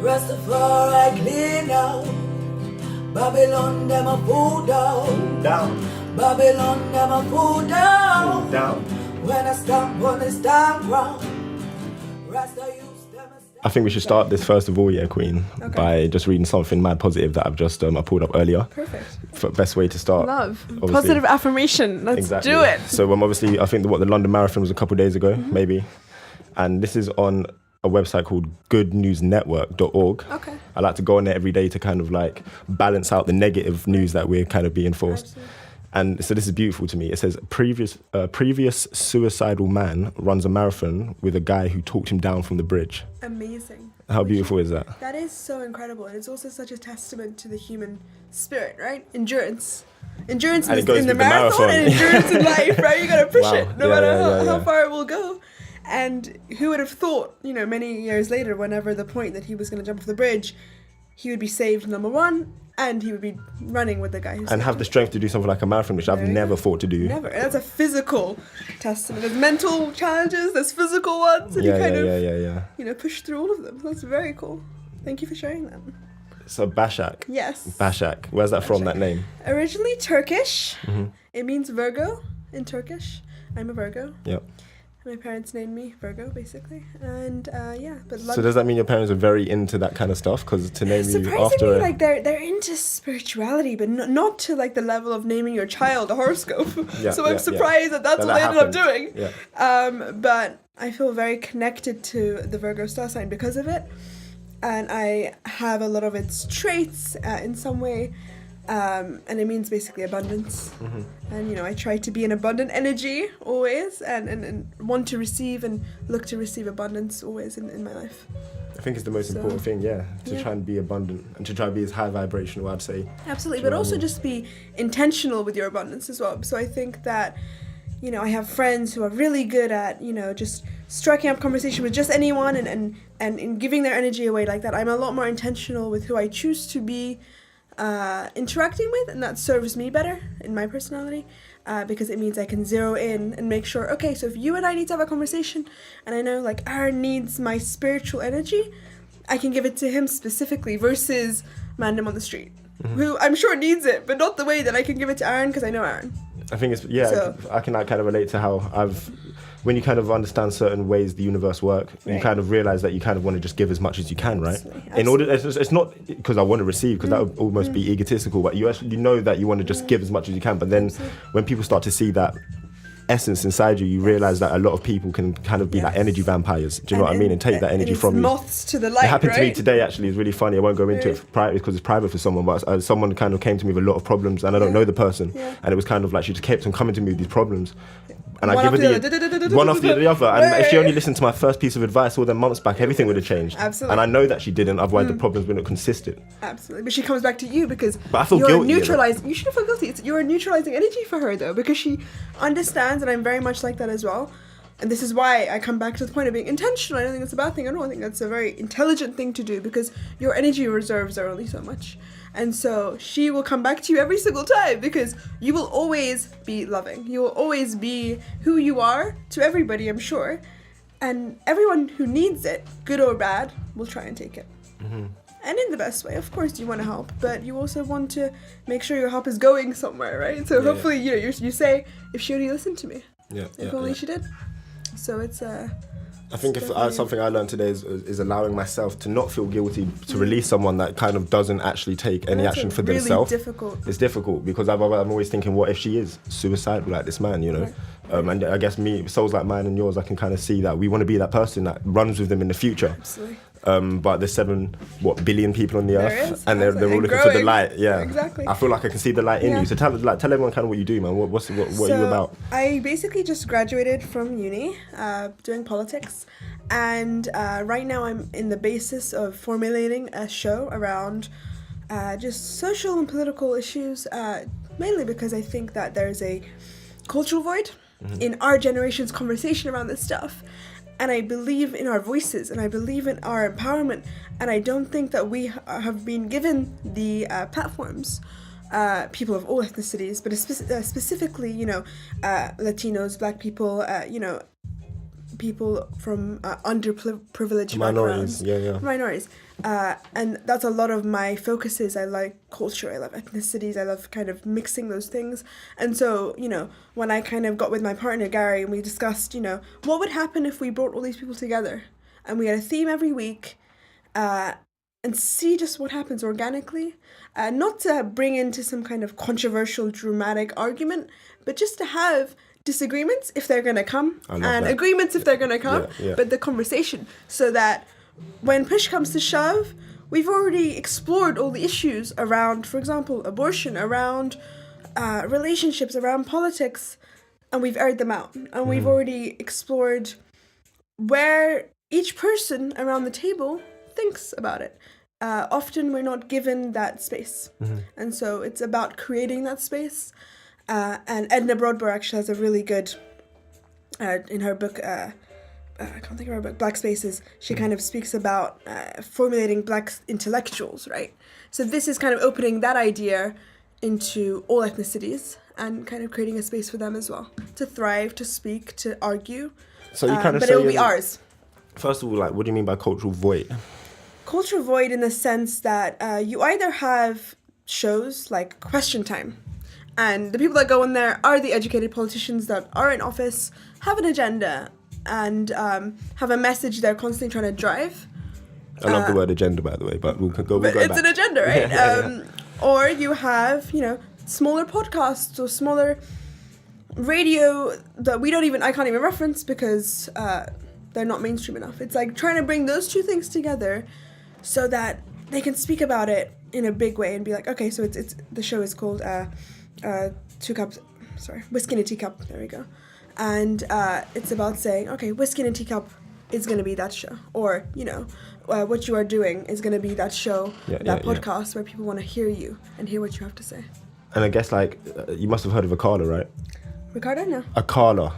Rastafari clean out. Babylon them a pull down. Babylon them a pull down. When I stamp on the stamp ground. Rasta use them a stamp. I think we should start this first of all, yeah, Queen, by just reading something mad positive that I've just I pulled up earlier. Perfect. Best way to start. Love. Obviously. Positive affirmation. Let's do it. So obviously, I think the London Marathon was a couple of days ago, maybe. And this is on a website called goodnewsnetwork.org. Okay. I like to go on there every day to kind of like balance out the negative news that we're kind of being forced. Absolutely. And so this is beautiful to me. It says, previous suicidal man runs a marathon with a guy who talked him down from the bridge. Amazing. How beautiful is that? That is so incredible. And it's also such a testament to the human spirit, right? Endurance. Endurance And it in goes the with the marathon and marathon. endurance in life, right? You gotta push Wow. it no Yeah, matter yeah. how far it will go. And who would have thought, many years later, whenever the point that he was going to jump off the bridge, he would be saved, number one, and he would be running with the guy who And have the strength to do something like a marathon, which I've never thought to do. Never. And that's a physical testament. There's mental challenges, there's physical ones, and you kind of push through all of them. That's very cool. Thank you for sharing that. So Bashak. Yes. Bashak. Where's that from, that name? Originally Turkish. It means Virgo in Turkish. I'm a Virgo. Yep. My parents named me Virgo, basically. And but So does that mean your parents are very into that kind of stuff? Because to name you after surprisingly, they're into spirituality, but not to like the level of naming your child a horoscope. So I'm surprised that that's what they ended up doing. Yeah. But I feel very connected to the Virgo star sign because of it, and I have a lot of its traits in some way. And it means basically abundance. And I try to be an abundant energy always, and want to receive and look to receive abundance always in my life. I think it's the most important thing, to try and be abundant and to try and be as high vibrational, I'd say. Absolutely, but also just be intentional with your abundance as well. So I think that I have friends who are really good at just striking up conversation with just anyone and giving their energy away like that. I'm a lot more intentional with who I choose to be interacting with, and that serves me better in my personality, because it means I can zero in and make sure, okay, so if you and I need to have a conversation and I know like Aaron needs my spiritual energy, I can give it to him specifically versus random on the street who I'm sure needs it, but not the way that I can give it to Aaron because I know Aaron. I think it's I can kind of relate to how when you kind of understand certain ways the universe work, you kind of realize that you kind of want to just give as much as you can, right? Absolutely. In order, it's not because I want to receive, because that would almost be egotistical, but you actually know that you want to just give as much as you can. But then when people start to see that essence inside you, you realize that a lot of people can kind of be like energy vampires. Do you know what I mean? And take that energy from you. Moths to the light. It happened to me today. Actually, it's really funny. I won't go into it because it's private for someone. But someone kind of came to me with a lot of problems, and I don't know the person. And it was kind of like she just kept on coming to me with these problems. And I give her one after the other. And if she only listened to my first piece of advice all them months back, everything would have changed. Absolutely. And I know that she didn't. Otherwise, the problems wouldn't have consisted. Absolutely. But she comes back to you because I feel guilty. You shouldn't feel guilty. You're a neutralizing energy for her, though, because she understands, and I'm very much like that as well. And this is why I come back to the point of being intentional. I don't think it's a bad thing at all. I think that's a very intelligent thing to do because your energy reserves are only so much. And so she will come back to you every single time because you will always be loving. You will always be who you are to everybody, I'm sure. And everyone who needs it, good or bad, will try and take it. And in the best way, of course, you want to help, but you also want to make sure your help is going somewhere, right? So hopefully, you say, if she only listened to me. If only she did. So it's I think something I learned today is allowing myself to not feel guilty to release someone that kind of doesn't actually take any action for themselves. It's difficult because I'm always thinking, what if she is suicidal like this man, Right. And I guess souls like mine and yours, I can kind of see that we want to be that person that runs with them in the future. Absolutely. But there's 7 billion people on the earth, and they're all looking growing. for the light. Yeah, exactly. I feel like I can see the light in you. So tell everyone kind of what you do, man. What are you about? I basically just graduated from uni, doing politics, and right now I'm in the basis of formulating a show around just social and political issues, mainly because I think that there's a cultural void in our generation's conversation around this stuff. And I believe in our voices, and I believe in our empowerment, and I don't think that we have been given the platforms, people of all ethnicities, but specifically, Latinos, Black people, people from underprivileged minorities, backgrounds, minorities, And that's a lot of my focuses. I like culture, I love ethnicities, I love kind of mixing those things. And so, when I kind of got with my partner, Gary, and we discussed, what would happen if we brought all these people together and we had a theme every week, and see just what happens organically, not to bring into some kind of controversial, dramatic argument, but just to have disagreements if they're going to come, and agreements if they're going to come, but the conversation, so that when push comes to shove, we've already explored all the issues around, for example, abortion, around relationships, around politics, and we've aired them out. And we've already explored where each person around the table thinks about it. Often we're not given that space. And so it's about creating that space. And Edna Brodber actually has a really good, in her book, I can't think of her book, Black Spaces, she kind of speaks about formulating Black intellectuals, right? So this is kind of opening that idea into all ethnicities and kind of creating a space for them as well to thrive, to speak, to argue. So you kind of but it will be ours. First of all, like, what do you mean by cultural void? Cultural void in the sense that you either have shows like Question Time, and the people that go in there are the educated politicians that are in office, have an agenda, and have a message they're constantly trying to drive. I love the word agenda, by the way, but we'll go it's back. An agenda, right? Or you have, smaller podcasts or smaller radio that I can't even reference because they're not mainstream enough. It's like trying to bring those two things together so that they can speak about it in a big way and be like, okay, so it's the show is called Whiskey in a Teacup. There we go. And it's about saying, okay, Whiskey in a Teacup is going to be that show. Or, what you are doing is going to be that show, podcast where people want to hear you and hear what you have to say. And I guess, you must have heard of Akala, right? Ricardo, no. Akala.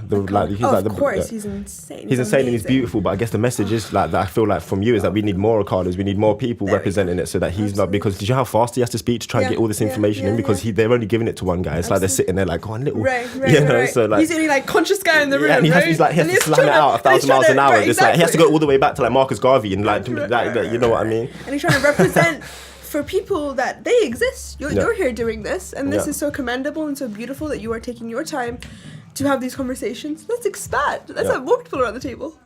Of course, he's insane. He's insane and he's beautiful, but I guess the message is that I feel like from you is that we need more Akalas, we need more people representing it so that he's not, because did you know how fast he has to speak to try and get all this information in, because they're only giving it to one guy. It's like they're sitting there like, go on, little, right. So like, he's the only conscious guy in the room, and he has to slam it out 1,000 miles an hour. It's like he has to go all the way back to like Marcus Garvey and you know what I mean? And he's trying to represent for people that they exist. You're here doing this, and this is so commendable and so beautiful that you are taking your time to have these conversations. Let's expand. Let's have more people around the table,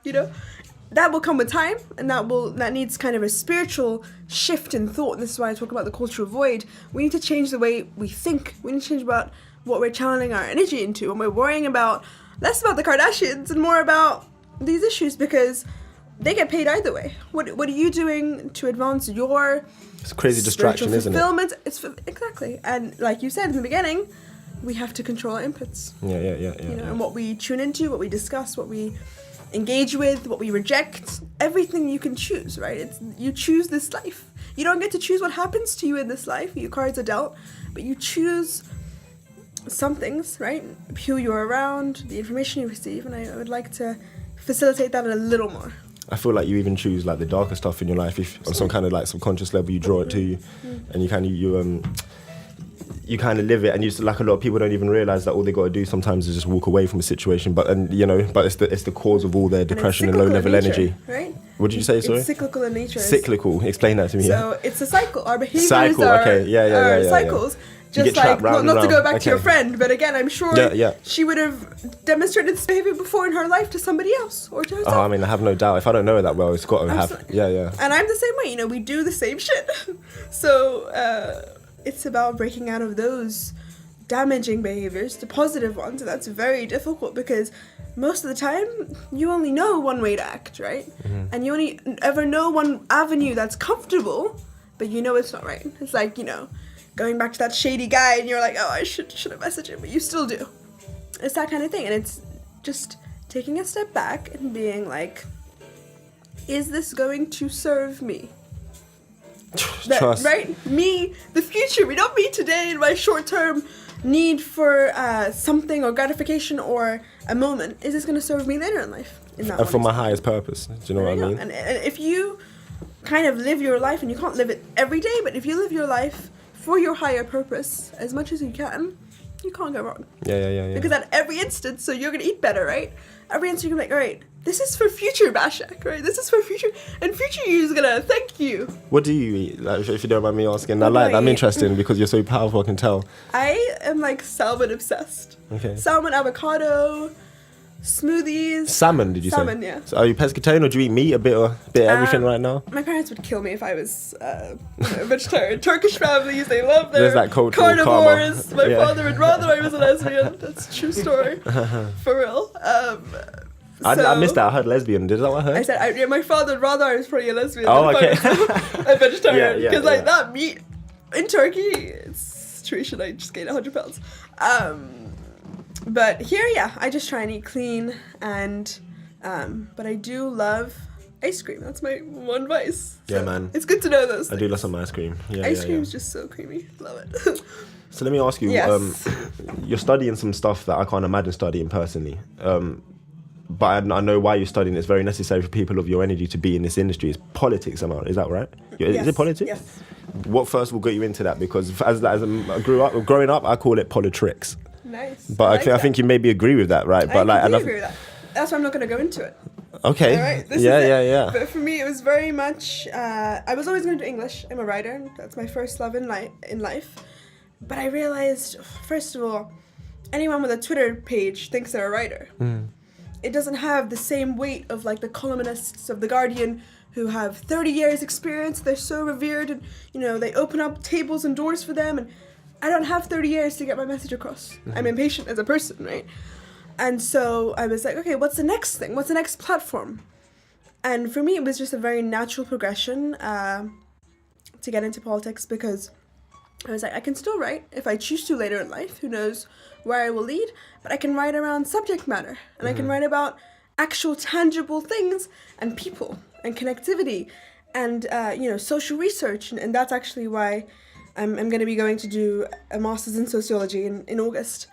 That will come with time, and that needs kind of a spiritual shift in thought. And this is why I talk about the cultural void. We need to change the way we think. We need to change about what we're channeling our energy into, and we're worrying about less about the Kardashians and more about these issues, because they get paid either way. What are you doing to advance your It's a crazy distraction, isn't it? Exactly. And like you said in the beginning, we have to control our inputs. Yeah. And what we tune into, what we discuss, what we engage with, what we reject, everything you can choose, right? You choose this life. You don't get to choose what happens to you in this life. Your cards are dealt, but you choose some things, right? Who you're around, the information you receive, and I would like to facilitate that a little more. I feel like you even choose like the darker stuff in your life. If on some kind of like subconscious level you draw it to you, and you kind of live it, and you like a lot of people don't even realize that all they got to do sometimes is just walk away from a situation. But it's the cause of all their depression and low level energy. Right? What did you say? Sorry. It's cyclical in nature. Cyclical. Explain that to me. So it's a cycle. Our behaviors are cycles. Yeah. Just like, not to go back to your friend, but again, I'm sure she would have demonstrated this behavior before in her life to somebody else or to herself. Oh, I mean, I have no doubt. If I don't know her that well, it's got to have. Yeah. And I'm the same way. We do the same shit. So it's about breaking out of those damaging behaviors to positive ones, and that's very difficult because most of the time you only know one way to act, right? And you only ever know one avenue that's comfortable, but it's not right. It's like, going back to that shady guy, and you're like, oh, I should have messaged him, but you still do. It's that kind of thing, and it's just taking a step back and being like, is this going to serve me? Trust. Right? Me, the future, not me today in my short-term need for something or gratification or a moment. Is this going to serve me later in life? And for my highest purpose. Do you know what I mean? And if you kind of live your life, and you can't live it every day, but if you live your life for your higher purpose as much as you can, you can't go wrong. Yeah. Because at every instance, so you're going to eat better, right? Every instance, you're like, all right, this is for future Bashak, right? This is for future, and future you is going to thank you. What do you eat? Like, if you don't mind me asking. I'm interested because you're so powerful, I can tell. I am like salmon obsessed. Okay. Salmon, avocado, smoothies. Salmon, did you say? Salmon, yeah. So are you pescatarian or do you eat meat, a bit of everything right now? My parents would kill me if I was vegetarian. Turkish families, they love their There's that cultural carnivores. karma. My father would rather I was a lesbian. That's a true story. For real. I missed that. I heard lesbian. Is that what I heard? I said, my father would rather I was probably a lesbian Oh, than okay. if I was a vegetarian. Yeah, Because like that meat in Turkey, it's a situation I just gained 100 pounds. But here, I just try and eat clean, and but I do love ice cream. That's my one vice. Yeah, So man. it's good to know those I things. do love some ice cream. Yeah, Ice cream is just so creamy. Love it. So let me ask you, Yes. you're studying some stuff that I can't imagine studying personally. But I know why you're studying. It's very necessary for people of your energy to be in this industry. It's politics, is that right? Is it politics? Yes. What first will get you into that? Because as I growing up, I call it politricks. Nice. But I think you maybe agree with that, right? But I completely agree with that. That's why I'm not going to go into it. Okay. All right. This is Yeah. But for me, it was very much. I was always going to do English. I'm a writer. That's my first love in life. But I realized, first of all, anyone with a Twitter page thinks they're a writer. It doesn't have the same weight of like the columnists of The Guardian who have 30 years experience. They're so revered, and they open up tables and doors for them, and I don't have 30 years to get my message across. I'm impatient as a person, right? And so I was like, okay, what's the next thing? What's the next platform? And for me, it was just a very natural progression to get into politics, because I was like, I can still write if I choose to later in life. Who knows where I will lead? But I can write around subject matter, and I can write about actual tangible things and people and connectivity and social research. And that's actually why I'm going to be going to do a master's in sociology in August,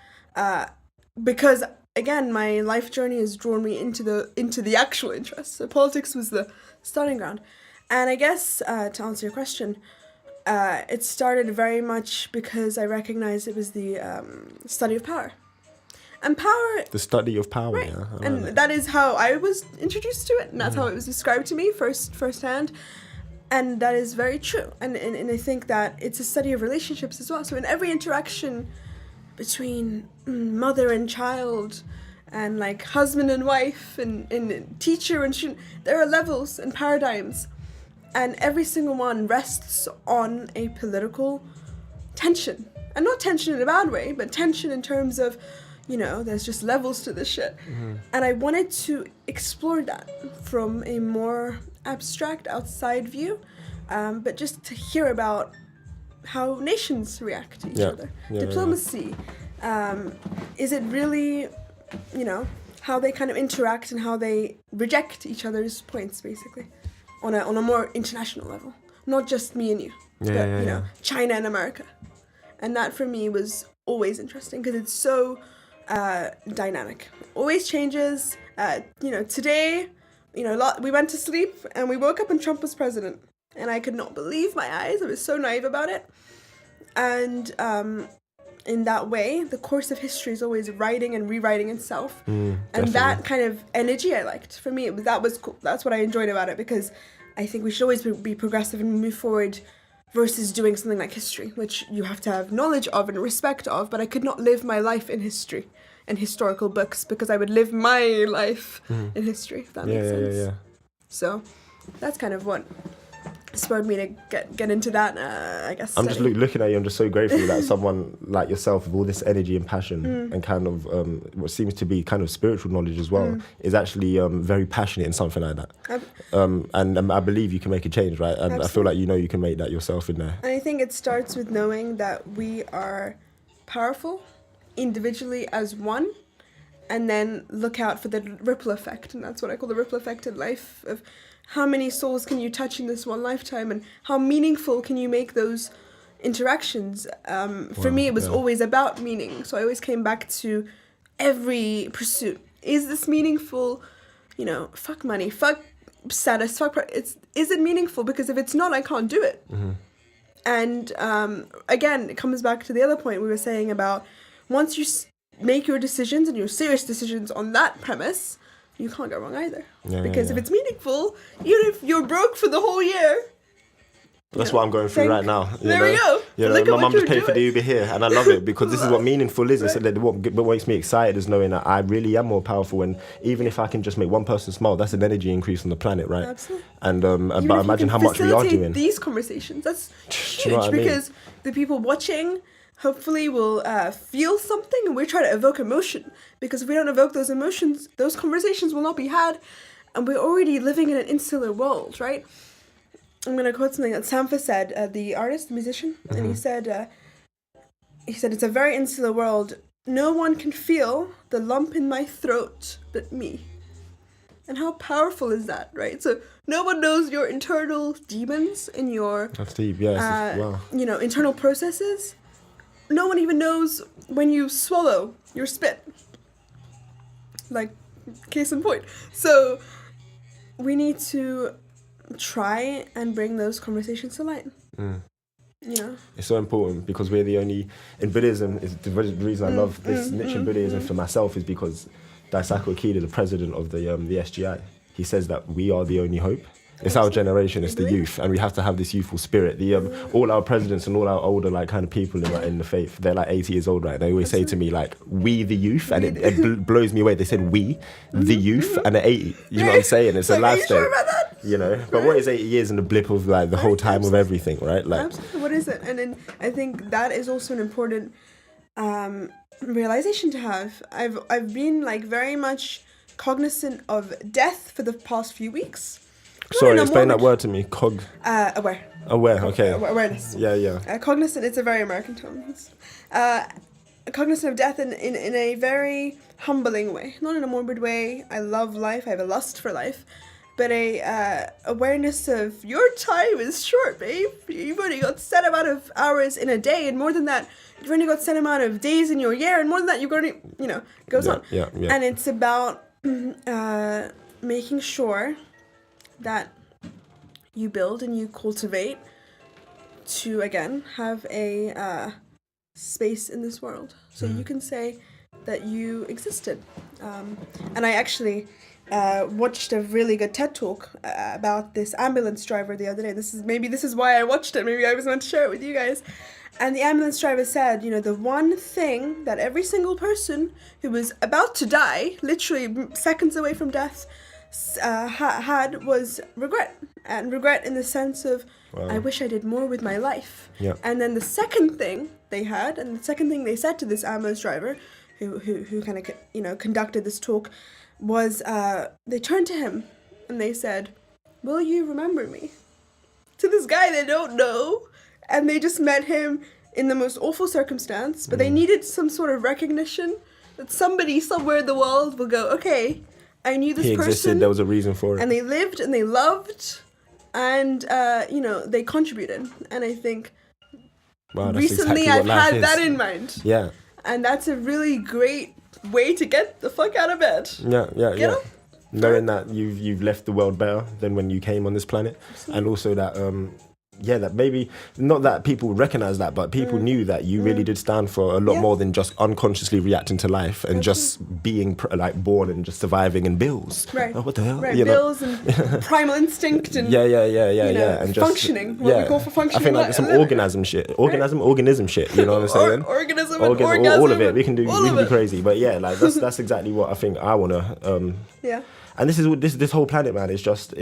because again, my life journey has drawn me into the actual interest. So politics was the starting ground. And I guess to answer your question, it started very much because I recognized it was the study of power. And power... The study of power, right. Yeah. And that is how I was introduced to it, and that's how it was described to me firsthand. And that is very true. And I think that it's a study of relationships as well. So in every interaction between mother and child, and like husband and wife, and teacher and student, there are levels and paradigms. And every single one rests on a political tension. And not tension in a bad way, but tension in terms of, there's just levels to this shit. And I wanted to explore that from a more abstract, outside view, but just to hear about how nations react to each other. Diplomacy. Is it really, how they kind of interact and how they reject each other's points, basically. On a more international level, not just me and you, but China and America, and that for me was always interesting because it's so dynamic. It always changes. Today, we went to sleep and we woke up and Trump was president, and I could not believe my eyes. I was so naive about it, and in that way, the course of history is always writing and rewriting itself, and definitely. that kind of energy I liked. For me, that was cool. That's what I enjoyed about it, because I think we should always be progressive and move forward versus doing something like history, which you have to have knowledge of and respect of, but I could not live my life in history and historical books, because I would live my life in history, if that makes sense. Yeah. So that's kind of what spurred me to get into that, I guess. I'm just looking at you. I'm just so grateful that someone like yourself, with all this energy and passion and kind of what seems to be kind of spiritual knowledge as well, is actually very passionate in something like that. And I believe you can make a change, right? And I feel like you can make that yourself in there. And I think it starts with knowing that we are powerful individually as one, and then look out for the ripple effect. And that's what I call the ripple effect in life, of how many souls can you touch in this one lifetime, and how meaningful can you make those interactions. For me, it was always about meaning. So I always came back to every pursuit. Is this meaningful? Fuck money, fuck status, is it meaningful? Because if it's not, I can't do it. And again, it comes back to the other point we were saying about once you make your decisions and your serious decisions on that premise, you can't go wrong either. Because if it's meaningful, even if you're broke for the whole year. That's what I'm going through right now. There we go. You know, my mum just paid for the Uber here, and I love it because this is what meaningful is. Right. It's what makes me excited is knowing that I really am more powerful, and even if I can just make one person smile, that's an energy increase on the planet, right? Absolutely. And but imagine how much we are doing. These conversations, that's huge, you know because the people watching hopefully will feel something, and we're trying to evoke emotion, because if we don't evoke those emotions, those conversations will not be had, and we're already living in an insular world, right? I'm going to quote something that Sampha said, the artist, the musician, and he said, it's a very insular world. No one can feel the lump in my throat but me. And how powerful is that, right? So no one knows your internal demons and your That's deep, yes. Wow. Internal processes. No one even knows when you swallow your spit. Like, case in point. So we need to try and bring those conversations to light. It's so important because we're the only in Buddhism. Is the reason I love this niche in Buddhism for myself is because Daisaku Ikeda, the president of the SGI, he says that we are the only hope. It's our generation, it's the youth, and we have to have this youthful spirit. All our presidents and all our older kind of people in the faith, they're 80 years old, right? They always say to me we the youth, and it blows me away. They said we the youth, and at 80, you know what I'm saying? It's a lifestyle. Are you sure about that? But what is 80 years in the blip of the whole time of everything, right? Absolutely. What is it? And then I think that is also an important realization to have. I've been very much cognizant of death for the past few weeks. Sorry, explain that word to me. Aware. Aware, okay. Awareness. Yeah. Cognizant, it's a very American term. Cognizant of death in a very humbling way. Not in a morbid way. I love life. I have a lust for life. But a awareness of your time is short, babe. You've only got set amount of hours in a day, and more than that, you've only got set amount of days in your year, and more than that, you're going to, it goes on. Yeah. And it's about making sure that you build and you cultivate to, again, have a space in this world. So you can say that you existed. And I actually watched a really good TED Talk about this ambulance driver the other day. This is why I watched it. Maybe I was meant to share it with you guys. And the ambulance driver said, the one thing that every single person who was about to die, literally seconds away from death, had was regret. And regret in the sense of, I wish I did more with my life. Yeah. And then the second thing they had, and the second thing they said to this ambulance driver, who kind of, conducted this talk, was they turned to him and they said, will you remember me? To this guy they don't know, and they just met him in the most awful circumstance, but they needed some sort of recognition that somebody somewhere in the world will go, okay, I knew this person. He existed, there was a reason for it. And they lived and they loved, and they contributed. And I think recently exactly I've had that in mind. Yeah. And that's a really great way to get the fuck out of bed. Yeah. Knowing that you've left the world better than when you came on this planet. Absolutely. And also that that maybe not that people recognize that, but people knew that you really did stand for a lot more than just unconsciously reacting to life and just being born and just surviving and bills. Right. Oh, what the hell? Right. Bills and primal instinct and and just functioning. What we call for functioning. I think some organism shit. Organism shit. You know what I'm saying? Organism. All of it. We can do crazy. But that's exactly what I think I wanna. And this whole planet, man, it's just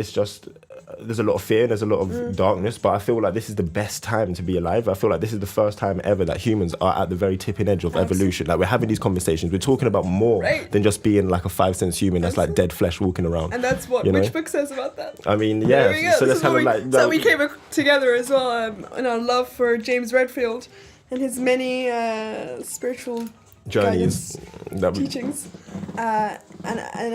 there's a lot of fear, there's a lot of darkness, but I feel like this is the best time to be alive. I feel like this is the first time ever that humans are at the very tipping edge of evolution. Like, we're having these conversations, we're talking about more than just being like a 5 sense human that's like dead flesh walking around. And that's what which book says about that. I mean, yeah. So that's kind of like so we came together as well in our love for James Redfield and his many spiritual journeys, teachings, and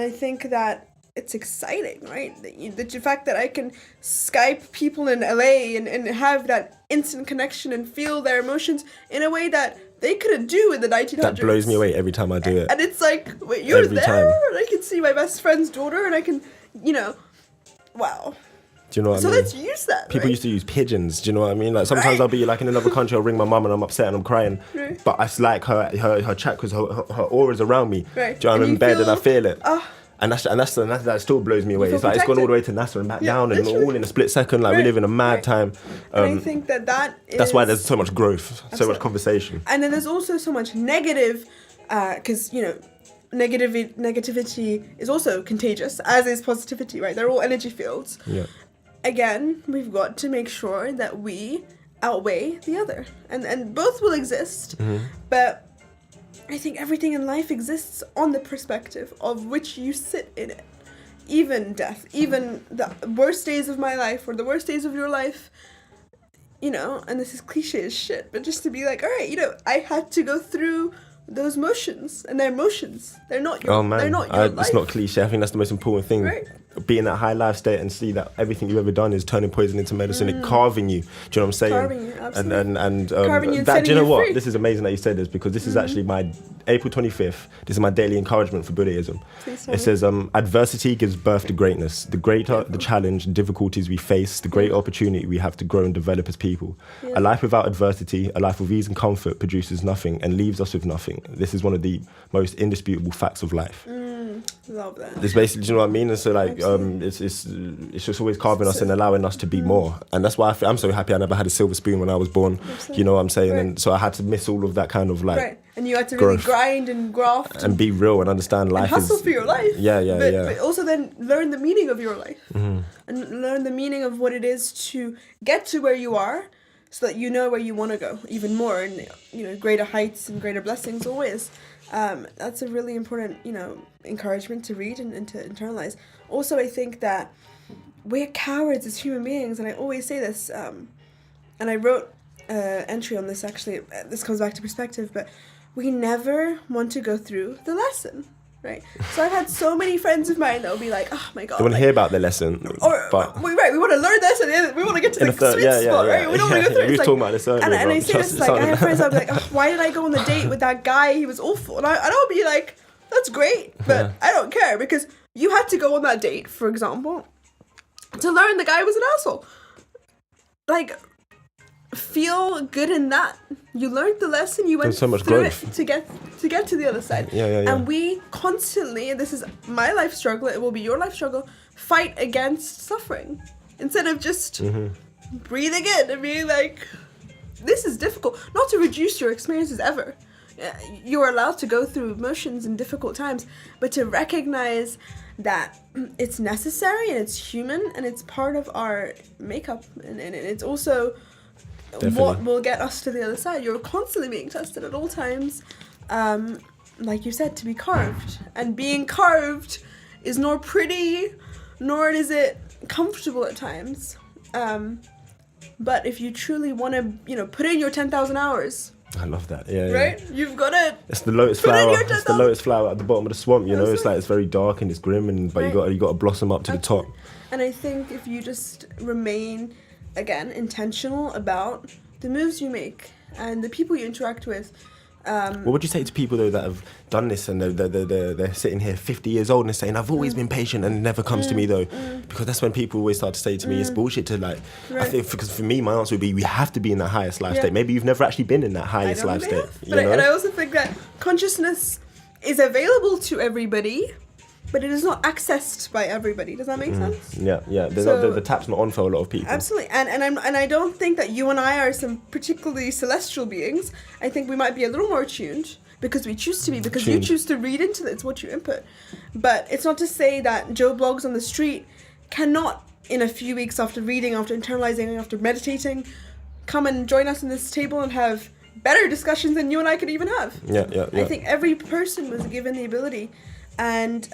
I think that it's exciting, right? The fact that I can Skype people in LA and have that instant connection and feel their emotions in a way that they couldn't do in the 1900s. That blows me away every time I do it. And it's like, wait, you're every there? Time. And I can see my best friend's daughter and I can, wow. Do you know what I So mean? let's use that. People right? used to use pigeons. Do you know what I mean? Like sometimes Right. I'll be like in another country, I'll ring my mum and I'm upset and I'm crying. Right. But it's like her chakras, her aura's around me. Right. Do you know, I'm And in you bed and I feel- feel it. And that still blows me away. feel It's like it's gone all the way to protected. NASA and back Yeah, down and literally. all in a split second. Like we Right. live in a mad Right. time. And I think that is... That's why there's so much growth, so Absolutely. much conversation. And then there's also so much negative, because, you know, negativity is also contagious, as is positivity, right? They're all energy fields. Yeah. Again, we've got to make sure that we outweigh the other. And both will exist, but I think everything in life exists on the perspective of which you sit in it. Even death, even the worst days of my life or the worst days of your life, you know, and this is cliche as shit, but just to be like, all right, you know, I had to go through those motions, and they're emotions. They're not your, Oh man, they're not your life. it's not cliche. I think that's the most important thing. Right. Be in that high life state and see that everything you've ever done is turning poison into medicine, and carving you. Do you know what I'm saying? Carving you, absolutely. And Carving you and that. Do you setting know you what? free. This is amazing that you said this, because this is actually my April 25th. This is my daily encouragement for Buddhism. Please tell It me. says, adversity gives birth to greatness. The greater the challenge and difficulties we face, the greater opportunity we have to grow and develop as people. A life without adversity, a life of ease and comfort produces nothing and leaves us with nothing. This is one of the most indisputable facts of life. Love that. It's basically, do you know what I mean? And so like, it's just always carving us and allowing us to be more. And that's why I'm so happy I never had a silver spoon when I was born. You know what I'm saying? Right. And so I had to miss all of that kind of like, Right. And you had to really growth. grind and graft and be real and understand life hustle is for your life. Yeah, But also then learn the meaning of your life. And learn the meaning of what it is to get to where you are, so that you know where you want to go even more, and, you know, greater heights and greater blessings always. That's a really important, you know, encouragement to read and to internalize. Also, I think that we're cowards as human beings, and I always say this, and I wrote an entry on this actually. This comes back to perspective, but we never want to go through the lesson, right? So I've had so many friends of mine that will be like, oh my god, they want to hear about the lesson, but we want to learn this, and we want to get to the sweet spot, right? We don't want to go through it. We It's were talking about this earlier. and I say this, like, I have friends that will be like, oh, why did I go on the date with that guy? He was awful. And I'll be like, that's great, but I don't care, because you had to go on that date, for example, to learn the guy was an asshole. Like, feel good in that. You learned the lesson, you went There's so much through growth. it to get to the other side. Yeah. And we constantly, and this is my life struggle, it will be your life struggle, fight against suffering. Instead of just breathing in and being like, this is difficult. Not to reduce your experiences ever. You're allowed to go through emotions in difficult times, but to recognize that it's necessary and it's human and it's part of our makeup, and it's also what will get us to the other side. You're constantly being tested at all times, like you said, to be carved. And being carved is nor pretty, nor is it comfortable at times. But if you truly want to, you know, put in your 10,000 hours. I love that. Yeah. Right? You've got to. It's the lotus Put in flower. your It's the 10,000. lotus flower at the bottom of the swamp. You know, it's Absolutely. like it's very dark and it's grim, and but Right. you got to blossom up to the top. And I think if you just remain, again, intentional about the moves you make and the people you interact with. What would you say to people though that have done this and they're sitting here 50 years old and saying, I've always been patient and it never comes to me though? Because that's when people always start to say to me, it's bullshit to like, I Right. think, because for me, my answer would be, we have to be in that highest life Yeah. state. Maybe you've never actually been in that highest life think they state. have. You But know? and I also think that consciousness is available to everybody, but it is not accessed by everybody. Does that make sense? Yeah. So- The tap's not on for a lot of people. Absolutely, and I don't think that you and I are some particularly celestial beings. I think we might be a little more attuned because we choose to be, because you Tuned. choose to read into it. It's what you input. But it's not to say that Joe Blogs on the street cannot, in a few weeks after reading, after internalizing, after meditating, come and join us in this table and have better discussions than you and I could even have. Yeah. I think every person was given the ability, and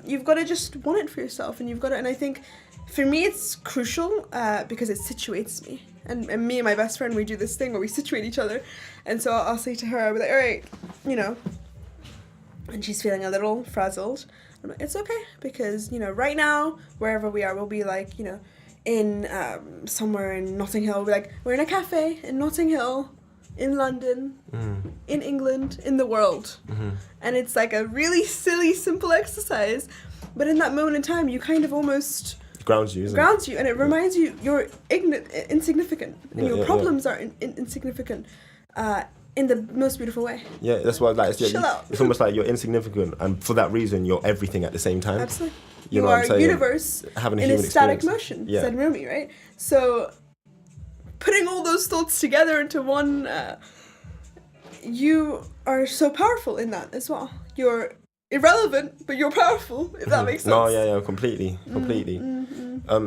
you've got to just want it for yourself, and and I think for me it's crucial because it situates me, and me and my best friend, we do this thing where we situate each other, and so I'll say to her, I'll be like, all right, you know, and she's feeling a little frazzled, I'm like, it's okay, because, you know, right now wherever we are, we'll be like, you know, in somewhere in Notting Hill, we'll be like, we're in a cafe in Notting Hill, in London, in England, in the world. And it's like a really silly, simple exercise. But in that moment in time, you kind of almost grounds you, isn't grounds you, and it reminds you you're insignificant, and your problems are insignificant in the most beautiful way. Yeah, that's why Chill out. it's almost like you're insignificant, and for that reason, you're everything at the same time. Absolutely. You know are what I'm saying? universe Having a in human a static experience. motion, Yeah. said Rumi, right? So, putting all those thoughts together into one, you are so powerful in that as well. You're irrelevant, but you're powerful, if that makes sense. No, yeah, completely.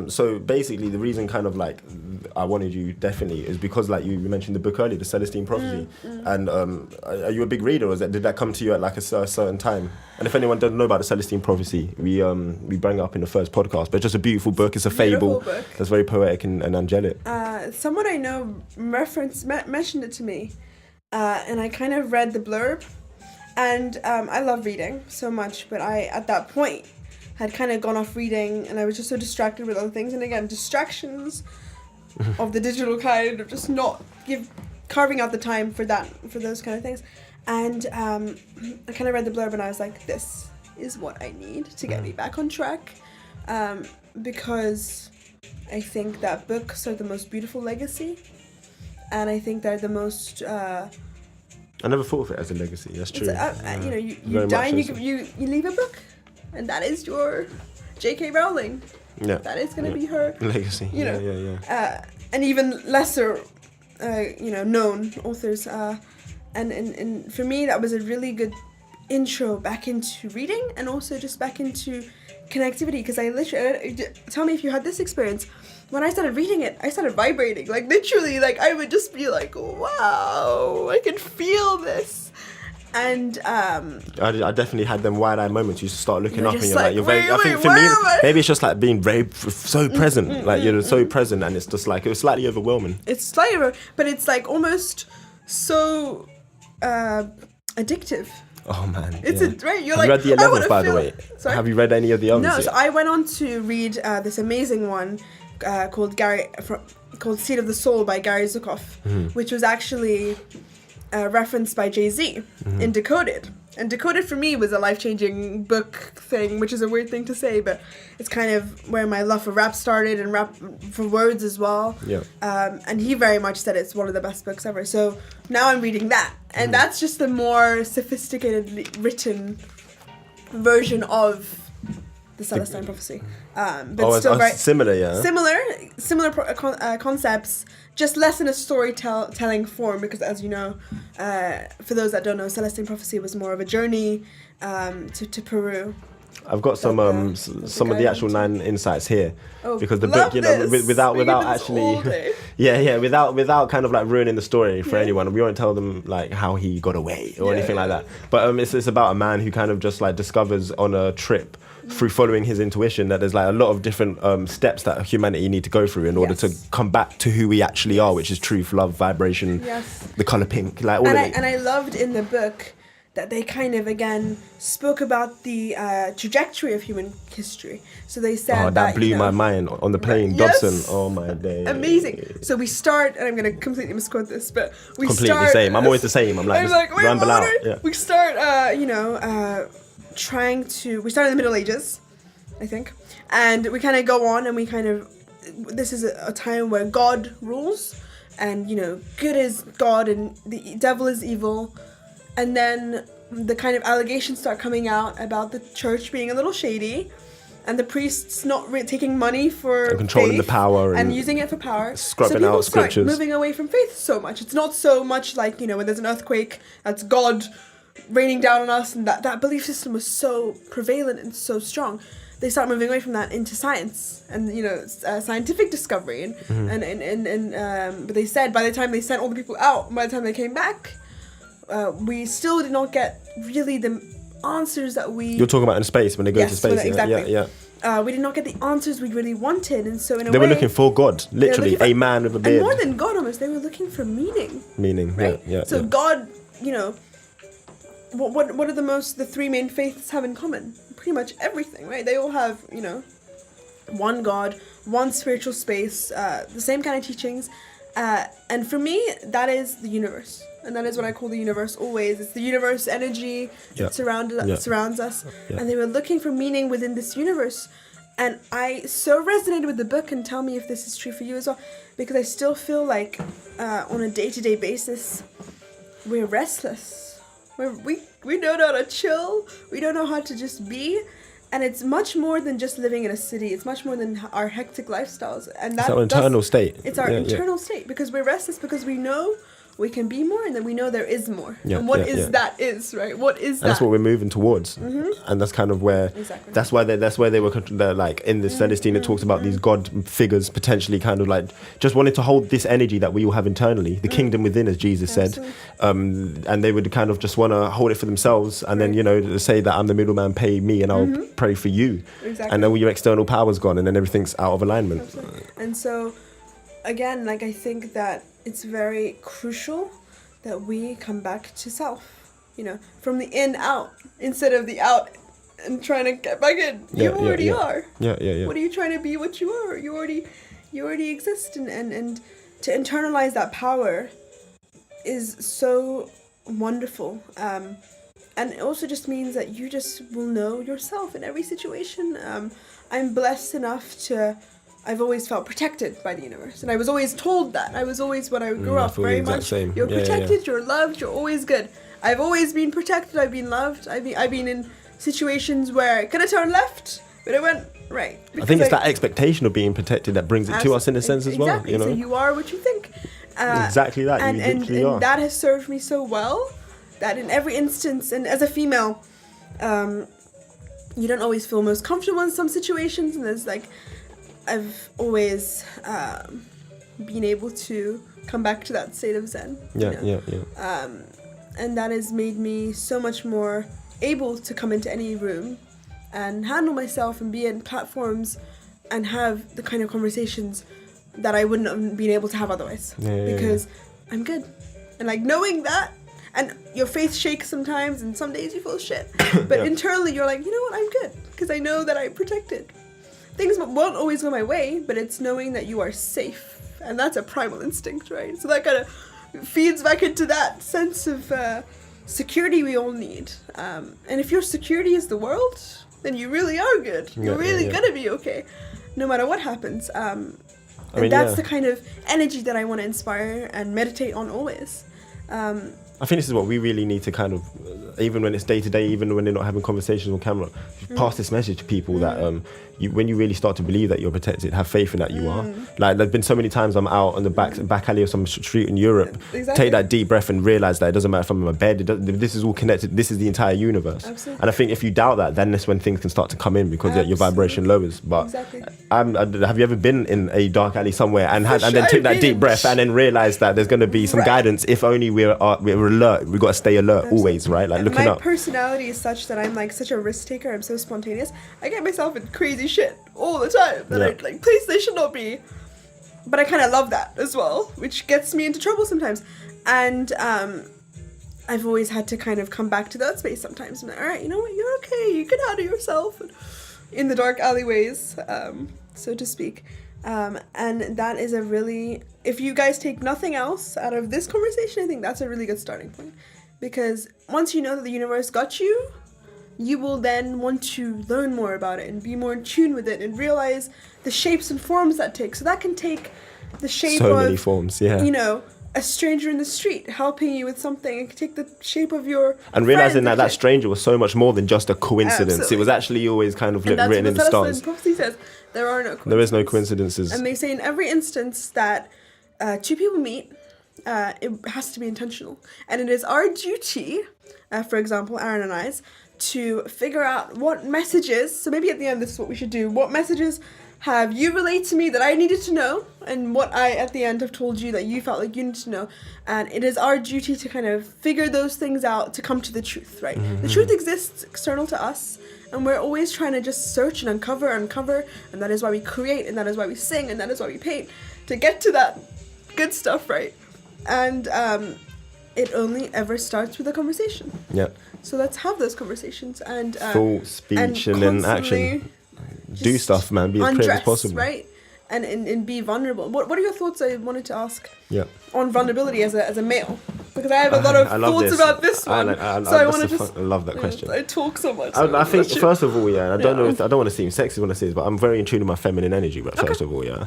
So basically, the reason kind of like I wanted you definitely is because like you mentioned the book earlier, the Celestine Prophecy, and are you a big reader, or did that come to you at like a certain time? And if anyone doesn't know about the Celestine Prophecy, we bring it up in the first podcast, but it's just a beautiful book. It's a fable book. that's very poetic and angelic. Someone I know mentioned it to me, and I kind of read the blurb. And I love reading so much, but I, at that point, had kind of gone off reading, and I was just so distracted with other things. And again, distractions of the digital kind, of just not carving out the time for those kind of things. And I kind of read the blurb, and I was like, this is what I need to get me back on track. Because I think that books are the most beautiful legacy, and I think they're the most... I never thought of it as a legacy. That's true. You die and you leave a book, and that is your J.K. Rowling. Yeah. That is going to be her legacy. And even lesser, known authors. And for me, that was a really good intro back into reading, and also just back into connectivity. Because I literally, tell me if you had this experience. When I started reading it, I started vibrating. Like, literally, like, I would just be like, wow, I can feel this. And, I definitely had them wide-eyed moments. You start looking up and you're like, you're wait, very... I think for me, maybe it's just like being very, so present. Like, you're so present, and it's just like, it was slightly overwhelming. It's slightly, but it's like almost so addictive. Oh man, it's right. You're have like, you read the 11th, by the way? Sorry? Have you read any of the others? No, yet? so I went on to read this amazing one called Seed of the Soul by Gary Zukav, which was actually referenced by Jay-Z in Decoded. And Decoded for me was a life-changing book thing, which is a weird thing to say, but it's kind of where my love for rap started, and rap for words as well. Yeah. And he very much said it's one of the best books ever. So now I'm reading that. And that's just the more sophisticatedly written version of the Celestine Prophecy. But still very similar, yeah. Similar concepts, just less in a storytelling form, because as you know, for those that don't know, Celestine Prophecy was more of a journey to Peru. I've got some of the actual 9 insights here, because the book, without actually, without kind of like ruining the story for anyone, we won't tell them like how he got away or anything like that. But it's about a man who kind of just like discovers on a trip, through following his intuition, that there's like a lot of different steps that humanity need to go through in order to come back to who we actually are, which is truth, love, vibration, the color pink, like all of it. And I loved in the book that they kind of again spoke about the trajectory of human history. So they said that blew my mind on the plane. Yes. Dobson, oh my day, amazing. So we start, and I'm gonna completely misquote this, but we completely start same. I'm always the same. I'm like ramble out. Yeah. We start, we start in the Middle Ages, I think, and we kind of go on, and this is a time where God rules, and good is God and the devil is evil. And then the kind of allegations start coming out about the church being a little shady, and the priests not taking money for and controlling faith the power and using it for power. Scrubbing so out scriptures. Start moving away from faith so much. It's not so much like when there's an earthquake, that's God raining down on us, and that belief system was so prevalent and so strong. They start moving away from that into science and scientific discovery but they said by the time they sent all the people out, by the time they came back, we still did not get really the answers that we... You're talking about in space, when they go to space. Exactly. Yeah. We did not get the answers we really wanted, and so in a way... They were looking for God, literally, a man with a beard. And more than God almost, they were looking for meaning. Meaning, right? yeah. So God, what are the 3 main faiths have in common? Pretty much everything, right? They all have, one God, one spiritual space, the same kind of teachings. And for me, that is the universe. And that is what I call the universe always. It's the universe energy that surrounds us. Yeah. And they were looking for meaning within this universe. And I so resonated with the book, and tell me if this is true for you as well, because I still feel like on a day-to-day basis, we're restless. We don't know how to chill. We don't know how to just be. And it's much more than just living in a city. It's much more than our hectic lifestyles. And it's our internal state. It's our internal state, because we're restless, because we know we can be more, and then we know there is more. And what that is, right? What is that? That's what we're moving towards. And that's kind of where, that's why they were like in the Celestine, it talks about these God figures potentially kind of like just wanted to hold this energy that we all have internally, the kingdom within, as Jesus said. And they would kind of just want to hold it for themselves, and then, you know, say that I'm the middleman, pay me, and I'll pray for you. And then all your external power's gone, and then everything's out of alignment. And so, again, like, I think that it's very crucial that we come back to self, you know, from the in out, instead of the out and trying to get back in. You already are. What are you trying to be? What you are? You already exist, and to internalize that power is so wonderful. And it also just means that you just will know yourself in every situation. I'm blessed enough to, I've always felt protected by the universe, and I was always told that. I was always, when I grew up, very much, same. You're protected, you're loved, you're always good. I've always been protected, I've been loved, I've been in situations where I could have turned left, but it went right. I think it's that expectation of being protected that brings it to us in a sense as well. You know? So you are what you think. Exactly that, and, you and, literally and are. that has served me so well, that in every instance, and as a female, you don't always feel most comfortable in some situations, and there's like, I've always been able to come back to that state of Zen. And that has made me so much more able to come into any room and handle myself and be in platforms and have the kind of conversations that I wouldn't have been able to have otherwise. Because I'm good. And like knowing that, and your faith shakes sometimes, and some days you feel shit. But internally you're like, you know what, I'm good. Because I know that I'm protected. Things won't always go my way, but it's knowing that you are safe. And that's a primal instinct, right? So that kind of feeds back into that sense of security we all need. And if your security is the world, then you really are good. You're really gonna be okay, no matter what happens. And that's the kind of energy that I want to inspire and meditate on always. I think this is what we really need to kind of, even when it's day to day, even when they're not having conversations on camera, pass this message to people that when you really start to believe that you're protected, have faith in that you are. Like, there's been so many times I'm out on the back alley of some street in Europe, take that deep breath and realize that it doesesn't matter if I'm in my bed, this is all connected, this is the entire universe. Absolutely. And I think if you doubt that, then that's when things can start to come in, because your vibration lowers. But have you ever been in a dark alley somewhere and then took that deep breath and then realized that there's going to be some guidance, if only we're alert. We've got to stay alert always, right? Like, looking up. My personality is such that I'm like such a risk taker. I'm so spontaneous. I get myself in crazy shit all the time that I like place they should not be. But I kind of love that as well, which gets me into trouble sometimes. And I've always had to kind of come back to that space sometimes. I'm like, all right, you know what? You're okay. You can handle yourself in the dark alleyways, so to speak. And that is a really, if you guys take nothing else out of this conversation, I think that's a really good starting point. Because once you know that the universe got you, you will then want to learn more about it and be more in tune with it and realize the shapes and forms that take. So that can take the shape of, many forms, you know, a stranger in the street helping you with something. It can take the shape of your and realizing that stranger was so much more than just a coincidence. Absolutely. It was actually always kind of written in the stars. Prophecy says there are no coincidences. There is no coincidences. And they say in every instance that two people meet, it has to be intentional. And it is our duty, for example, Aaron and I's, to figure out what messages, so maybe at the end this is what we should do, what messages have you relayed to me that I needed to know, and what I at the end have told you that you felt like you needed to know. And it is our duty to kind of figure those things out to come to the truth, right? The truth exists external to us, and we're always trying to just search and uncover, and that is why we create, and that is why we sing, and that is why we paint, to get to that good stuff, right? And it only ever starts with a conversation. Yeah. So let's have those conversations and full speech and then action. Do stuff, man. Be as creative as possible. Right? And be vulnerable. What are your thoughts? I wanted to ask. Yeah. On vulnerability as a male. Because I have a lot of thoughts about this one. I love that question. I talk so much. I think first of all, I don't know. I don't want to seem sexy when I say this, but I'm very in tune with my feminine energy. But first of all, I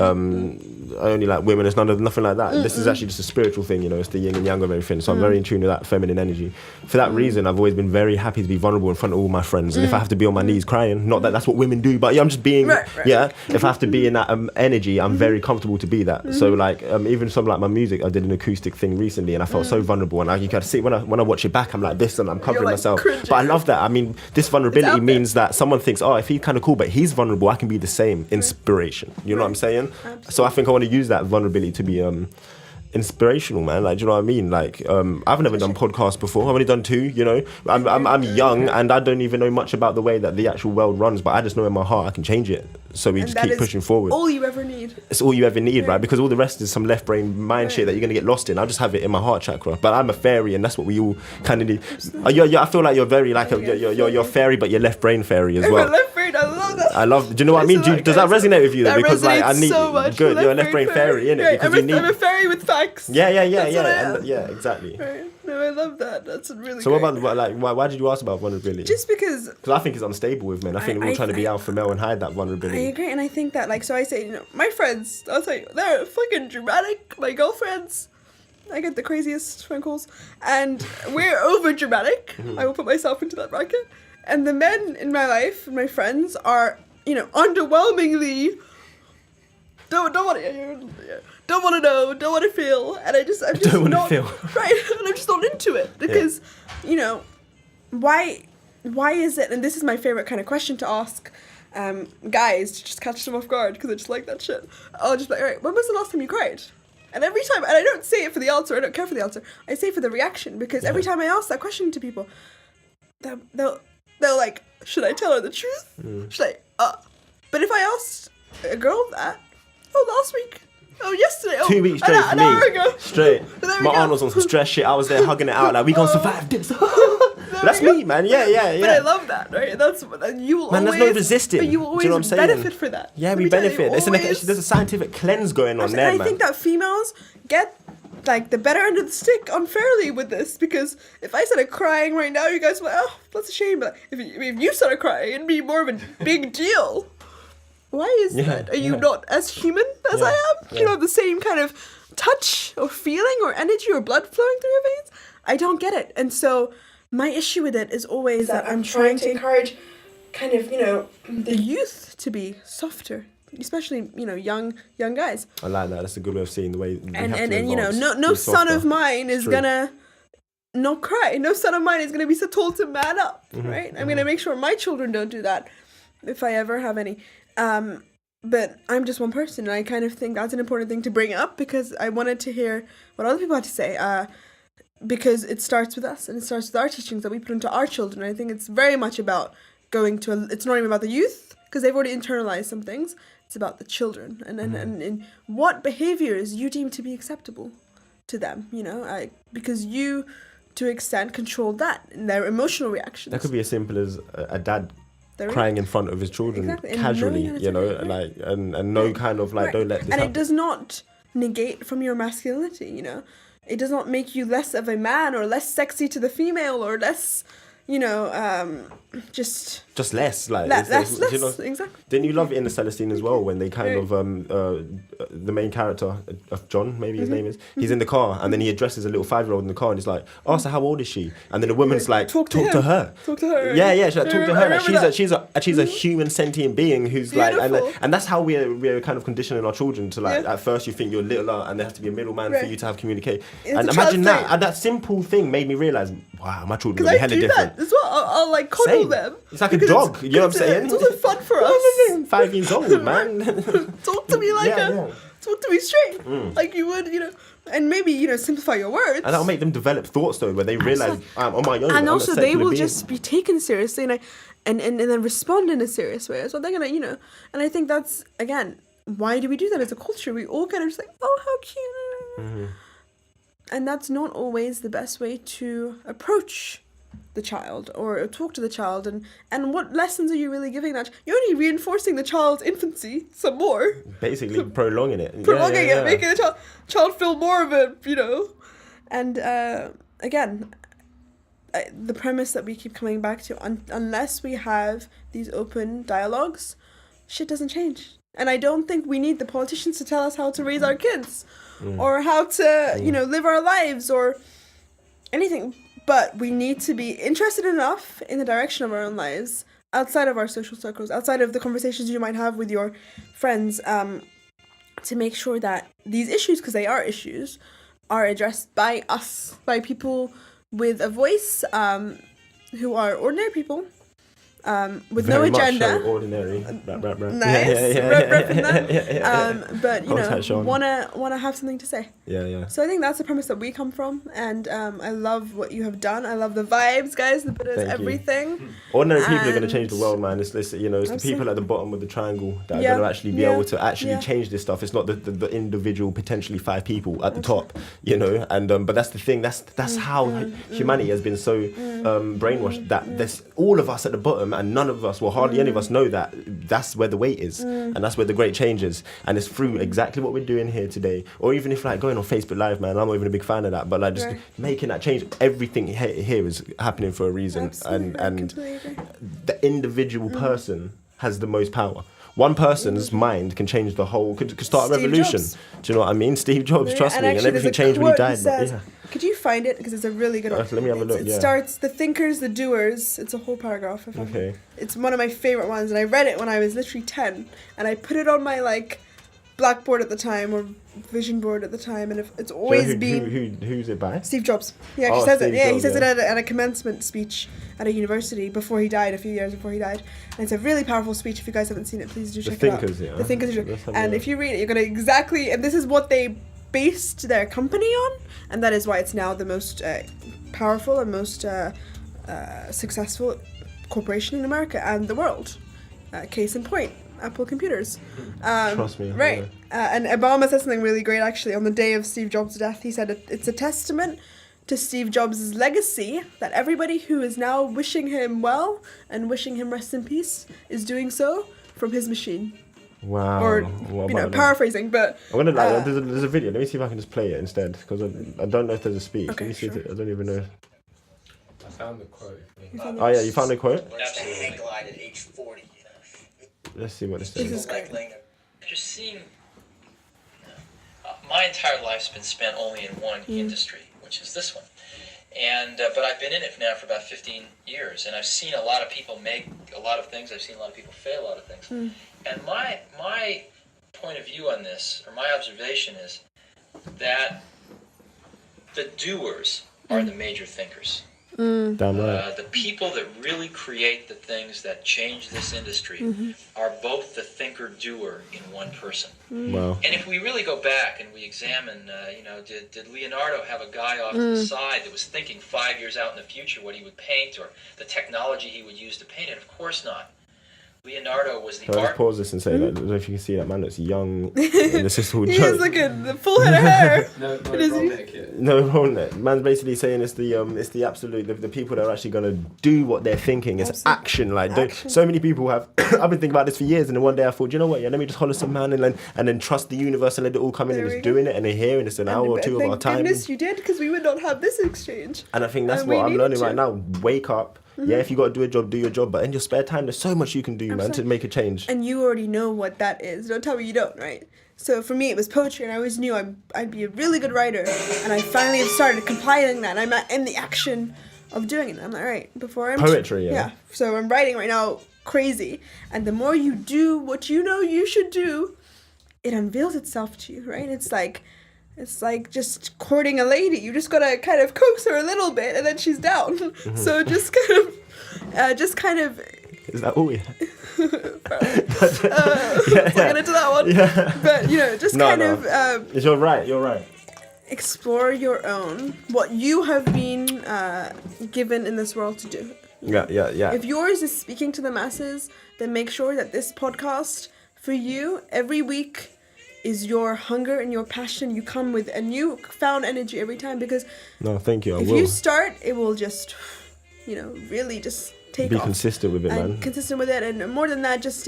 only like women. It's nothing like that. This is actually just a spiritual thing. It's the yin and yang of everything. So I'm very in tune with that feminine energy. For that reason, I've always been very happy to be vulnerable in front of all my friends. And if I have to be on my knees crying, not that that's what women do, but I'm just being. If I have to be in that energy, I'm very comfortable to be that. So like even some like my music, I did an acoustic thing recently, and I felt so vulnerable, and you can see when I watch it back, I'm like this, and I'm covering myself. Cringing. But I love that. I mean, this vulnerability means that someone thinks, oh, if he's kind of cool, but he's vulnerable, I can be the same. Inspiration. You know what I'm saying? Absolutely. So I think I want to use that vulnerability to be inspirational, man. Like, do you know what I mean? Like, I've never done podcasts before. I've only done 2. I'm young, and I don't even know much about the way that the actual world runs, but I just know in my heart I can change it. So we just keep pushing forward. All you ever need. It's all you ever need, right? Because all the rest is some left brain mind shit that you're gonna get lost in. I just have it in my heart chakra. But I'm a fairy, and that's what we all kind of need. I feel like you're very like you're fairy, but you're left brain fairy as well. I'm a left brain. I love that. Do you know what I mean? Does that resonate with you? Though? Because like I need so much. Good. You're a left brain fairy, innit? Because you need. I'm a fairy with facts. Yeah, exactly. Right. No, I love that. That's really. So what about why did you ask about vulnerability? Just because I think it's unstable with men. I think we're all trying to be alpha male and hide that vulnerability. I agree, and I think that so I say, my friends, I'll tell you, they're fucking dramatic. My girlfriends, I get the craziest phone calls, and we're over dramatic. I will put myself into that bracket. And the men in my life, my friends, are underwhelmingly don't want to. Don't want to know, don't want to feel, and I'm just don't want not to feel. Right, and I'm just not into it because, why is it? And this is my favorite kind of question to ask guys to just catch them off guard because I just like that shit. I'll just be like, all right, when was the last time you cried? And every time, and I don't say it for the answer, I don't care for the answer. I say it for the reaction because every time I ask that question to people, they'll like, should I tell her the truth? Should I? But if I asked a girl that, last week. Oh, yesterday. 2 weeks straight an hour ago. Straight. My arm was on some stress shit. I was there hugging it out like, we gonna survive this. That's me, man. Yeah. But I love that, right? That's you will. Man, always, there's no resisting. But you will always benefit for that. Yeah, we benefit. There's a scientific cleanse going on there, man. I think that females get like the better end of the stick unfairly with this because if I started crying right now, you guys are like, oh, that's a shame. But if you started crying, it'd be more of a big deal. Why is that? Are you not as human as I am? You know, the same kind of touch or feeling or energy or blood flowing through your veins? I don't get it. And so my issue with it is always that I'm trying to encourage kind of, the youth to be softer, especially, young guys. I like that. That's a good way of seeing the way no son of mine is gonna not cry. No son of mine is gonna be so told to man up, right? I'm gonna make sure my children don't do that if I ever have any. But I'm just one person, and I kind of think that's an important thing to bring up because I wanted to hear what other people had to say. Because it starts with us, and it starts with our teachings that we put into our children. I think it's very much about it's not even about the youth because they've already internalized some things. It's about the children and what behaviors you deem to be acceptable to them. Because you, to an extent, control that and their emotional reactions. That could be as simple as a dad crying in front of his children casually, and no kind of like don't let this happen. And it does not negate from your masculinity, It does not make you less of a man or less sexy to the female or less, just less. Like less, exactly. Didn't you love it in the Celestine as well when they kind of the main character of John, maybe his name is, he's in the car and then he addresses a little 5-year-old in the car and he's like, oh, so how old is she? And then the woman's like, talk to her. Yeah, she's like, talk to her. Like, she's a human sentient being who's beautiful. Like, and that's how we're kind of conditioning our children to like. At first you think you're littler and there has to be a middleman for you to have communicate. And imagine that. And that simple thing made me realize, wow, my children are really hella different. As well, I'll like cuddle them. It's like a dog, you know what I'm saying? It's also fun for us. 5 years old, man. Talk to me like talk to me straight, like you would, and maybe simplify your words. And that'll make them develop thoughts though, where they realize I'm on my own. And also they will just be taken seriously, and then respond in a serious way. So they're gonna, and I think that's again, why do we do that as a culture? We all kind of just like, oh, how cute. And that's not always the best way to approach the child or talk to the child, and what lessons are you really giving that? You're only reinforcing the child's infancy some more. Basically prolonging it. Making the child feel more of a, And again, the premise that we keep coming back to, unless we have these open dialogues, shit doesn't change. And I don't think we need the politicians to tell us how to raise our kids or how to, live our lives or anything. But we need to be interested enough in the direction of our own lives, outside of our social circles, outside of the conversations you might have with your friends, to make sure that these issues, because they are issues, are addressed by us, by people with a voice, who are ordinary people, with Very no agenda. Much so ordinary. Nice. Repping them. But wanna have something to say. Yeah. So I think that's the premise that we come from, and I love what you have done. I love the vibes, guys. The Buddha is everything. Ordinary people are going to change the world, man. It's the people at the bottom of the triangle that are going to actually be able to actually change this stuff. It's not the individual, potentially 5 people at the top, And but that's the thing. That's how humanity has been so brainwashed that there's all of us at the bottom. And none of us, hardly any of us know that that's where the weight is. And that's where the great change is. And it's through exactly what we're doing here today. Or even if going on Facebook Live, man, I'm not even a big fan of that. But just making that change, everything here is happening for a reason. Absolutely. And the individual person has the most power. One person's mind can change the whole, could start a revolution. Jobs. Do you know what I mean? Steve Jobs, trust me. And everything changed when he died. Could you find it? Because it's a really good one. Let me have a look. It starts, the thinkers, the doers. It's a whole paragraph. Okay. It's one of my favorite ones. And I read it when I was literally 10. And I put it on my, blackboard at the time, or vision board at the time. And it's always been... Who's it by? Steve Jobs. He actually says it. Jobs, he says it at a commencement speech at a university before he died, a few years before he died. And it's a really powerful speech. If you guys haven't seen it, please do check it out. The Thinkers, and if you read it, you're going to exactly... And this is what they based their company on, and that is why it's now the most powerful and most successful corporation in America and the world. Case in point, Apple computers. Trust me. Right. And Obama said something really great, actually, on the day of Steve Jobs' death. He said it's a testament to Steve Jobs' legacy that everybody who is now wishing him well and wishing him rest in peace is doing so from his machine. Wow. Or, paraphrasing, but... I'm gonna there's a video. Let me see if I can just play it instead, because I don't know if there's a speech. Okay, Let me see sure. I don't even know. I found the quote. Oh yeah, you found the quote? Absolutely. Glide at age 40. Let's see what it This says. is great. Just seeing... my entire life's been spent only in one industry, which is this one. And but I've been in it now for about 15 years, and I've seen a lot of people make a lot of things. I've seen a lot of people fail a lot of things. And my point of view on this, or my observation, is that the doers are the major thinkers. Damn right. The people that really create the things that change this industry are both the thinker-doer in one person. Wow. And if we really go back and we examine, did Leonardo have a guy off to the side that was thinking 5 years out in the future what he would paint or the technology he would use to paint it? Of course not. Leonardo was the Can I just artist. pause this and say that? I don't know if you can see that man that's young. And this is all He joke. is looking the full head of hair. No is he? problem, kid. No, wrong there. Man's basically saying it's the absolute the people that are actually gonna do what they're thinking. It's action. So many people have. I've been thinking about this for years, and then one day I thought, you know what? Yeah, let me just holler some man and then trust the universe and let it all come in, and it's doing it, and they're here, and it's an hour or two of our time. Thank goodness you did, because we would not have this exchange. And I think that's And what we I'm needed learning to. right now. Wake up. Yeah, if you got to do a job, do your job. But in your spare time, there's so much you can do, man, to make a change. And you already know what that is. Don't tell me you don't, right? So for me, it was poetry, and I always knew I'd be a really good writer. And I finally have started compiling that, and I'm in the action of doing it. I'm like, all right, before I'm... Poetry, yeah. So I'm writing right now, crazy. And the more you do what you know you should do, it unveils itself to you, right? It's like just courting a lady. You just gotta kind of coax her a little bit, and then she's down. So just kind of. Is that all? Yeah. Let's not get into that one. Yeah. But You're right. Explore your own, what you have been given in this world to do. Yeah. If yours is speaking to the masses, then make sure that this podcast for you every week is your hunger and your passion. You come with a new found energy every time, because No, thank you. if you start, it will just, really just take Be off. consistent with it, and man. consistent with it, and more than that, just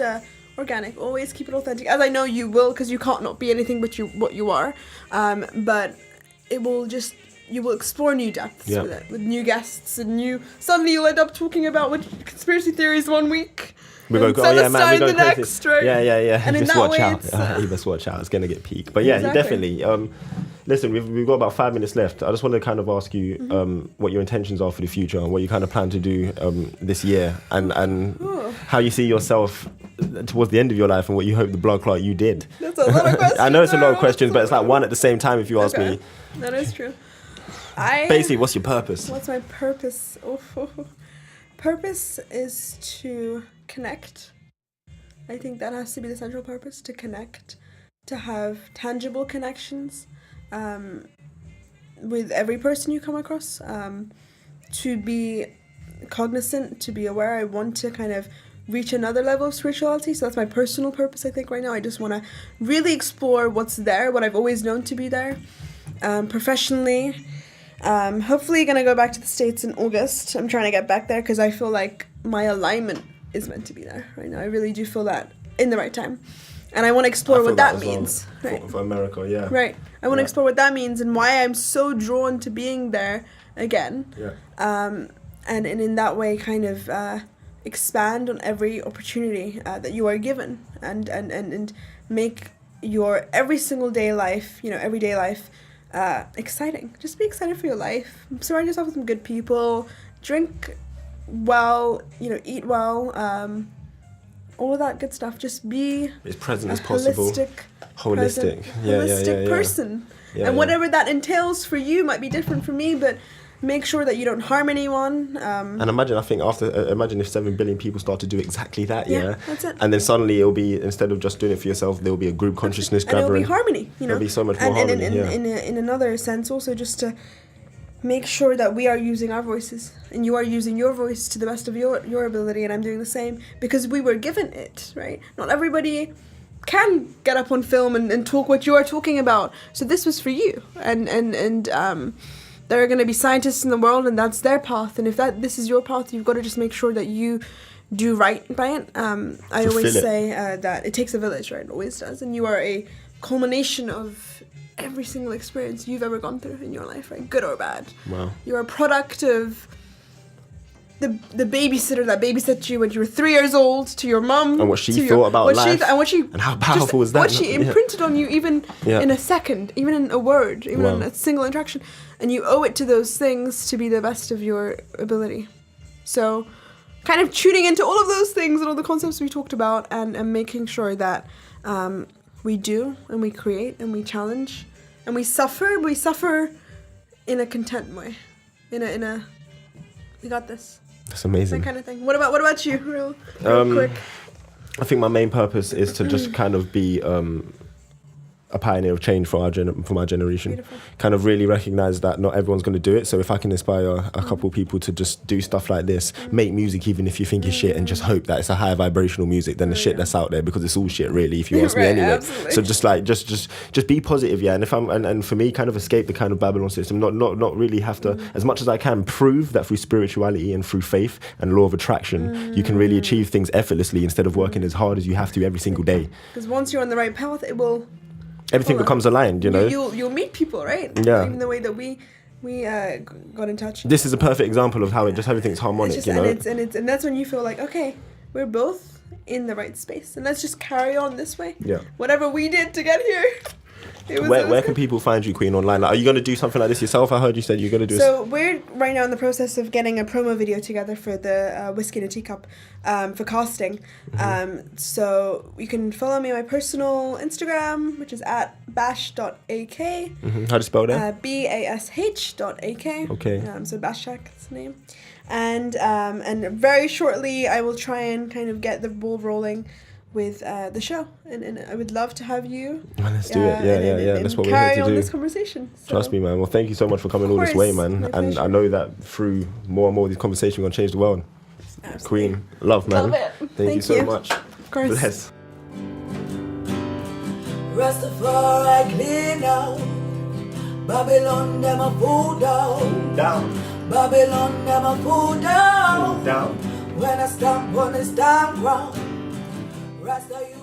organic. Always keep it authentic, as I know you will, because you can't not be anything but what you are. But it will just you will explore new depths Yeah. with it, with new guests and suddenly you'll end up talking about conspiracy theories one week. We're going, and oh yeah, man, we're going the crazy. next, right? Yeah. And You in best that watch way, out. it's, You best watch out. It's gonna get peak. But yeah, Exactly. definitely. Listen, we've got about 5 minutes left. I just want to kind of ask you what your intentions are for the future and what you kind of plan to do this year, and how you see yourself towards the end of your life and what you hope the blood clot you did. That's a lot of questions. I know it's a lot of questions, but it's like one at the same time. If you ask me, That is true. basically, what's your purpose? What's my purpose? Purpose is to connect. I think that has to be the central purpose, to connect, to have tangible connections with every person you come across, to be cognizant, to be aware. I want to kind of reach another level of spirituality, so that's my personal purpose, I think, right now. I just want to really explore what's there, what I've always known to be there. Professionally, hopefully gonna go back to the States in August. I'm trying to get back there because I feel like my alignment is meant to be there right now. I really do feel that in the right time, and I want to explore what that means. Well, Right. for America, yeah. Right. I want to explore what that means and why I'm so drawn to being there again. Yeah. And in that way, kind of expand on every opportunity that you are given, and make your every single day life, everyday life, exciting. Just be excited for your life. Surround yourself with some good people. Drink well, eat well, all of that good stuff. Just be As present a as possible. holistic person. Yeah, And whatever that entails for you might be different for me, but make sure that you don't harm anyone. And imagine if 7 billion people start to do exactly that, Yeah, that's it. and then suddenly it'll be, instead of just doing it for yourself, there'll be a group consciousness And it'll gathering. be harmony, There'll be so much more and harmony, in another sense also, just to make sure that we are using our voices and you are using your voice to the best of your ability, and I'm doing the same because we were given it, right? Not everybody can get up on film and talk what you are talking about, so this was for you, and there are going to be scientists in the world, and that's their path, and if this is your path, you've got to just make sure that you do right by it. I always say that it takes a village, right? It always does, and you are a culmination of every single experience you've ever gone through in your life, right? Good or bad. Wow. You're a product of the babysitter that babysat you when you were 3 years old, to your mum, And what she thought about life, and how powerful was that? What she imprinted on you, even Yeah. in a second, even in a word, even in a single interaction, and you owe it to those things to be the best of your ability. So, kind of tuning into all of those things and all the concepts we talked about, and making sure that we do and we create and we challenge and we suffer. We suffer in a content way, in a we got this. That's amazing. That kind of thing. What about you, real quick? I think my main purpose is to just kind of be a pioneer of change for my generation. Beautiful. Kind of really recognize that not everyone's going to do it. So if I can inspire a couple people to just do stuff like this, make music even if you think it's shit, and just hope that it's a high vibrational music than the shit that's out there, because it's all shit really, if you ask me Right, anyway. absolutely. So just like just be positive, yeah. And if and for me, kind of escape the kind of Babylon system. Not really have to, as much as I can, prove that through spirituality and through faith and law of attraction, you can really achieve things effortlessly instead of working as hard as you have to every single day. Because once you're on the right path, it will. Everything becomes aligned, you know. You'll meet people, right? Yeah. Even the way that we got in touch. This is a perfect example of how everything's harmonic, It's just, you know. and that's when you feel like, okay, we're both in the right space, and let's just carry on this way. Yeah. Whatever we did to get here. Where can people find you, Queen, online? Like, are you going to do something like this yourself? I heard you said you're going to do So we're right now in the process of getting a promo video together for the Whiskey in a Teacup for casting. So you can follow me on my personal Instagram, which is at bash.ak. How do you spell that? bash.ak. Okay. So Bashak is the name. And very shortly I will try and kind of get the ball rolling with the show, and I would love to have you. Well, let's do it. Yeah. That's what we're here carry to on do. this conversation. So. Trust me, man. Well, thank you so much for coming all this way, man. My And pleasure. I know that through more and more of these conversations, we're going to change the world. Absolutely. Queen, love, man. Love it. Thank you so you. much. Of course. Bless. Rastafari clean out. Babylon them a fool down. Babylon them a fool down. When I stamp on the stamp ground. Rasta you